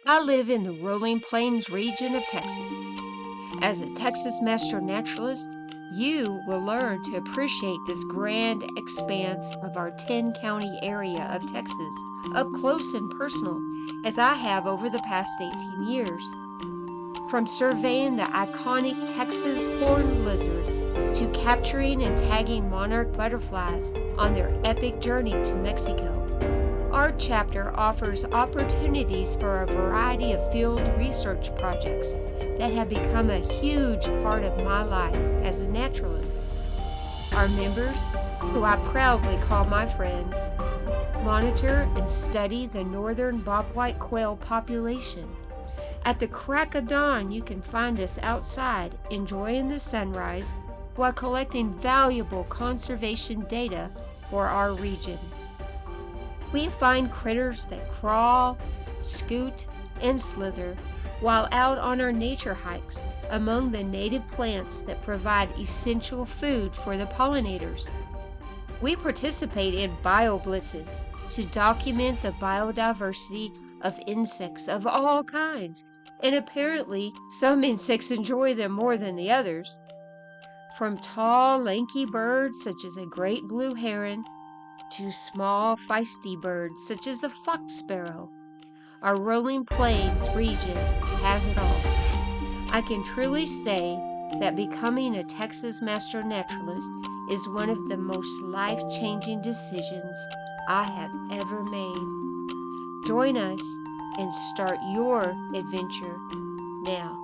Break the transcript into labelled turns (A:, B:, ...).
A: I live in the Rolling Plains region of Texas. As a Texas master naturalist, you will learn to appreciate this grand expanse of our 10-county area of Texas up close and personal, as I have over the past 18 years. From surveying the iconic Texas horned lizard to capturing and tagging monarch butterflies on their epic journey to Mexico, our chapter offers opportunities for a variety of field research projects that have become a huge part of my life as a naturalist. Our members, who I proudly call my friends, monitor and study the northern bobwhite quail population. At the crack of dawn, you can find us outside enjoying the sunrise while collecting valuable conservation data for our region. We find critters that crawl, scoot, and slither while out on our nature hikes among the native plants that provide essential food for the pollinators. We participate in bio-blitzes to document the biodiversity of insects of all kinds, and apparently some insects enjoy them more than the others. From tall, lanky birds such as a great blue heron to small, feisty birds such as the fox sparrow, our Rolling Plains region has it all. I can truly say that becoming a Texas master naturalist is one of the most life-changing decisions I have ever made. Join us and start your adventure now.